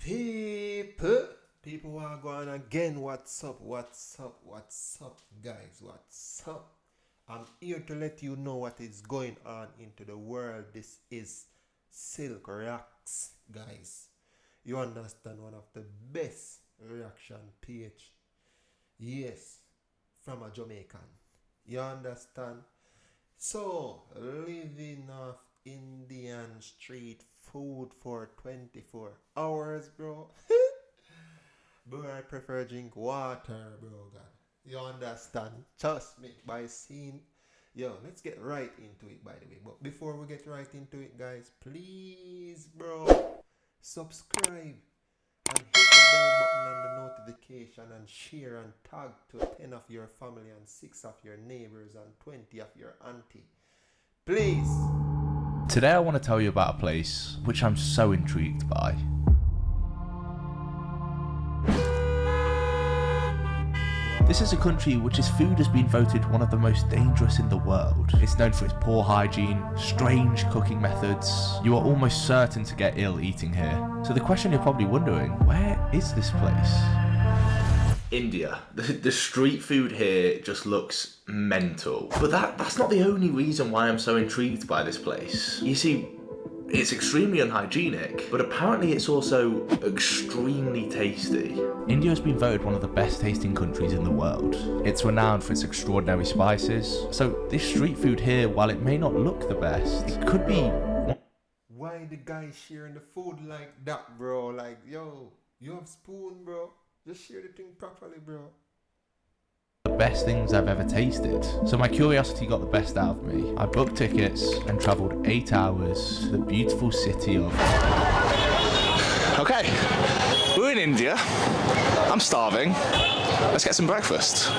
People who are going again. What's up, guys? What's up? I'm here to let you know what is going on into the world. This is Silk Reacts, guys. You understand, one of the best reaction page. Yes, from a Jamaican. You understand? So, living off Indian street food for 24 hours, bro. Bro, I prefer drink water, bro. God, you understand? Trust me, by seeing. Yo, let's get right into it, by the way. But before we get right into it, guys, please, bro, subscribe and hit the bell button and the notification and share and tag to 10 of your family and 6 of your neighbors and 20 of your auntie. Please. Today I want to tell you about a place which I'm so intrigued by. This is a country which its food has been voted one of the most dangerous in the world. It's known for its poor hygiene, strange cooking methods. You are almost certain to get ill eating here. So the question you're probably wondering, where is this place? India. The street food here just looks mental. But that's not the only reason why I'm so intrigued by this place. You see, it's extremely unhygienic, but apparently it's also extremely tasty. India has been voted one of the best tasting countries in the world. It's renowned for its extraordinary spices. So this street food here, while it may not look the best, it could be... Why the guy sharing the food like that, bro? Like, yo, you have spoon, bro? Just share the thing properly, bro. The best things I've ever tasted. So my curiosity got the best out of me. I booked tickets and travelled 8 hours to the beautiful city of... Okay, we're in India. I'm starving. Let's get some breakfast.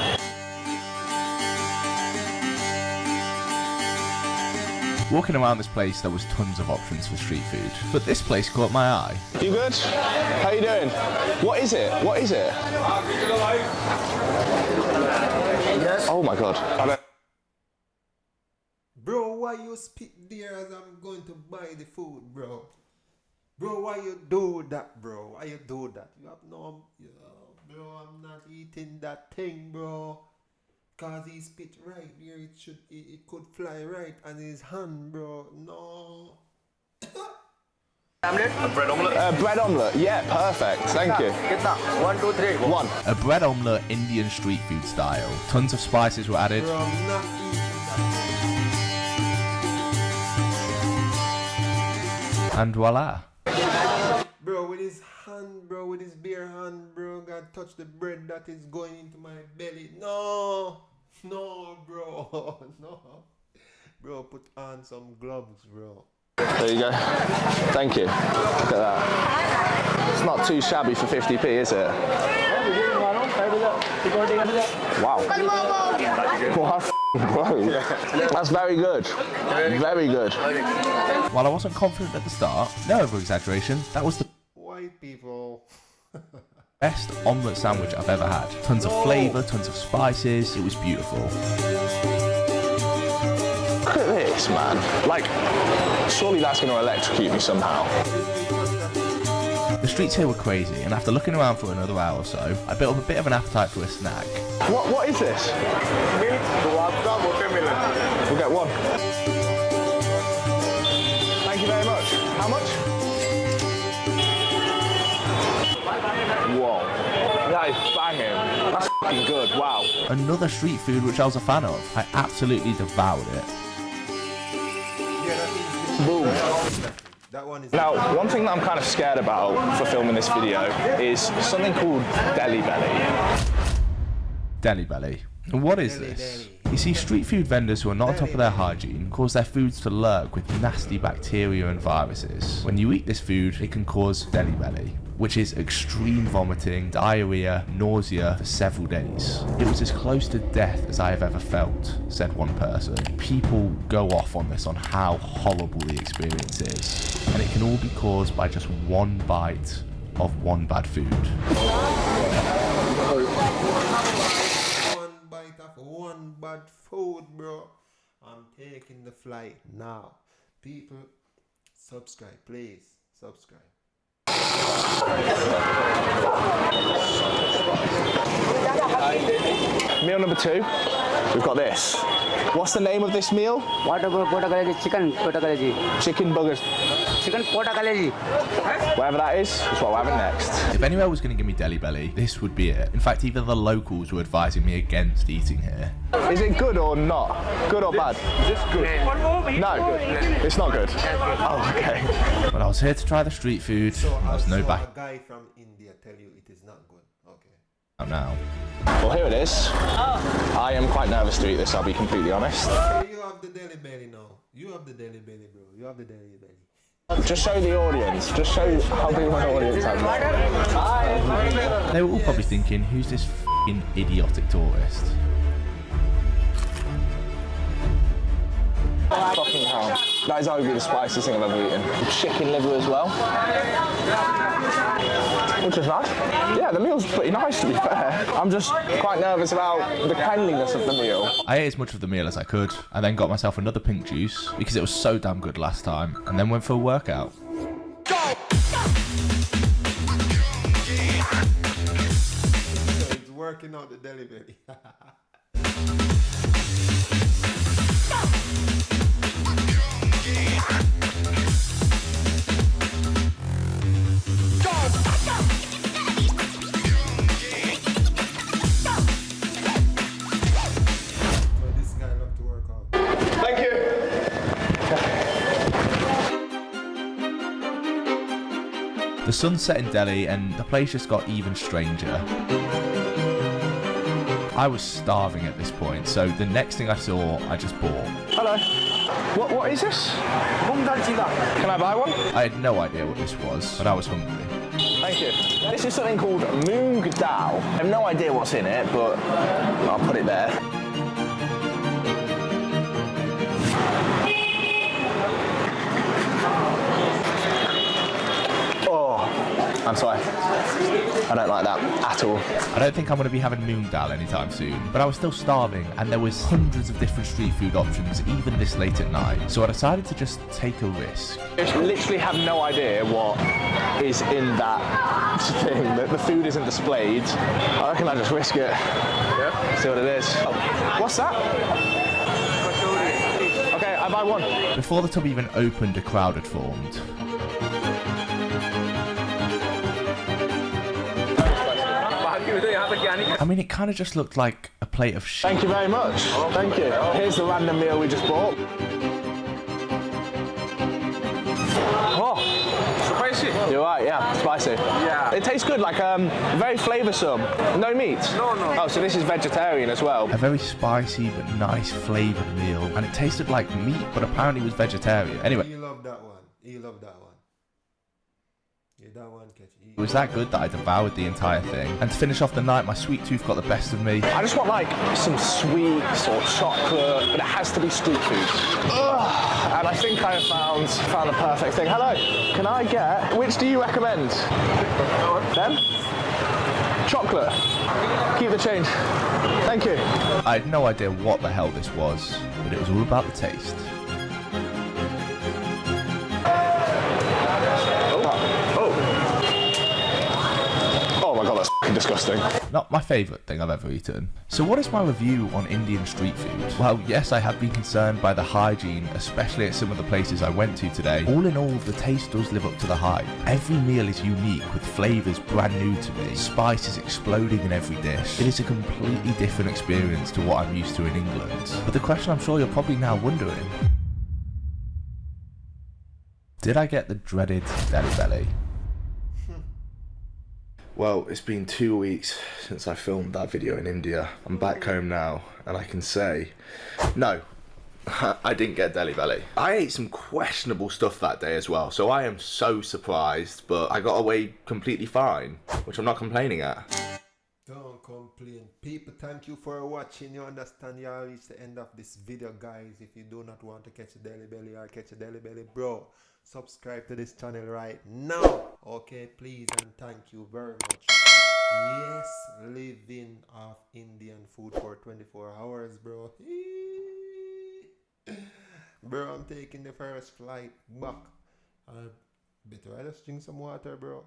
Walking around this place, there was tons of options for street food, but this place caught my eye. You good? How you doing? What is it? What is it? Yes. Oh my god. Bro, why you spit there as I'm going to buy the food, bro? Bro, why you do that, bro? Why you do that? You have no... Yo, bro, I'm not eating that thing, bro. Cause he spit right here, it could fly right on his hand, bro. No. Omelette? A bread omelette? Bread omelette, yeah, perfect. Thank you. Kitna? 1, 2, 3. Go. 1. A bread omelette Indian street food style. Tons of spices were added. Bro, I'm not eating that. And voila. Bro, with his hand, bro, with his bare hand, bro, God touch the bread that is going into my belly. No, bro, no. Bro, put on some gloves, bro. There you go. Thank you. Look at that. It's not too shabby for 50p, is it? Wow. What? Bro, that's very good. Very good. While I wasn't confident at the start, no over-exaggeration, that was the White people. best omelette sandwich I've ever had. Tons of flavour, tons of spices, it was beautiful. Look at this, man. Like, surely that's going to electrocute me somehow. The streets here were crazy, and after looking around for another hour or so, I built up a bit of an appetite for a snack. What is this? We'll get 1. Thank you very much. How much? Whoa. That is banging. That's f***ing good, wow. Another street food which I was a fan of. I absolutely devoured it. Boom. That one is... Now, one thing that I'm kind of scared about for filming this video is something called Delhi Belly. Delhi belly. And what is this? You see, street food vendors who are not on top of their hygiene cause their foods to lurk with nasty bacteria and viruses. When you eat this food, it can cause Delhi belly, which is extreme vomiting, diarrhea, nausea for several days. It was as close to death as I have ever felt, said one person. People go off on this, on how horrible the experience is. And it can all be caused by just one bite of one bad food. One bad food, bro. I'm taking the flight now. People, subscribe, please. Subscribe. Meal number 2, we've got this. What's the name of this meal? What about pota kaleji? Chicken pota kaleji. Chicken buggers. Chicken pota kaleji. Whatever that is what we're having next. If anywhere was going to give me deli belly, this would be it. In fact, even the locals were advising me against eating here. Is it good or not? Good or bad? Is this good? No, it's not good. Oh, okay. But I was here to try the street food. And there's no back a guy from India tell you it is not good. Okay. now. Well, here it is. I am quite nervous to eat this, I'll be completely honest. You have the deli belly now. You have the deli belly, bro. You have the deli belly. Just show the audience. Just show how big of an audience I've got. They were all probably thinking, who's this f***ing idiotic tourist? Fucking hell. That is arguably the spiciest thing I've ever eaten. Chicken liver as well. Which is nice. Yeah, the meal's pretty nice to be fair. I'm just quite nervous about the cleanliness of the meal. I ate as much of the meal as I could, and then got myself another pink juice, because it was so damn good last time, and then went for a workout. So it's working out the deli belly. The sun set in Delhi and the place just got even stranger. I was starving at this point, so the next thing I saw, I just bought. Hello. What is this? Can I buy one? I had no idea what this was, but I was hungry. Thank you. This is something called moong dal. I have no idea what's in it, but I'll put it there. I'm sorry. I don't like that at all. I don't think I'm going to be having moong dal anytime soon, but I was still starving and there was hundreds of different street food options even this late at night, so I decided to just take a risk. I literally have no idea what is in that thing. The food isn't displayed. I reckon I just risk it. Yeah. See what it is. What's that? Okay, I buy one. Before the tub even opened, a crowd had formed. I mean, it kind of just looked like a plate of shit. Thank you very much. Thank you. Here's the random meal we just bought. Oh, spicy. You're right, yeah, spicy. Yeah. It tastes good, like very flavoursome. No meat. No. Oh, so this is vegetarian as well. A very spicy but nice flavoured meal, and it tasted like meat, but apparently was vegetarian. Anyway. You love that one. You love that one. Yeah, that one catch. It was that good that I devoured the entire thing. And to finish off the night, my sweet tooth got the best of me. I just want like some sweets or chocolate, but it has to be street food. Ugh. And I think I have found the perfect thing. Hello, can I get, which do you recommend? Them? Chocolate. Keep the change. Thank you. I had no idea what the hell this was, but it was all about the taste. Disgusting. Not my favourite thing I've ever eaten. So what is my review on Indian street food? Well, yes, I have been concerned by the hygiene, especially at some of the places I went to today. All in all, the taste does live up to the hype. Every meal is unique, with flavours brand new to me, spices exploding in every dish. It is a completely different experience to what I'm used to in England. But the question I'm sure you're probably now wondering, did I get the dreaded deli belly? Well, it's been 2 weeks since I filmed that video in India. I'm back home now, and I can say, no, I didn't get deli belly. I ate some questionable stuff that day as well, so I am so surprised, but I got away completely fine, which I'm not complaining at. Don't complain. People, thank you for watching. You understand, you all reached the end of this video, guys. If you do not want to catch a deli belly or catch a deli belly, bro, subscribe to this channel right now. Okay, please, and thank you very much. Yes, living off Indian food for 24 hours, bro. Bro, I'm taking the first flight back. Better I just drink some water, bro.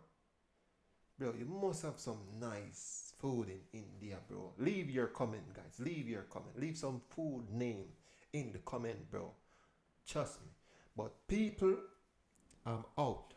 Bro, you must have some nice food in India, bro. Leave your comment, guys. Leave your comment. Leave some food name in the comment, bro. Trust me. But people, I'm out.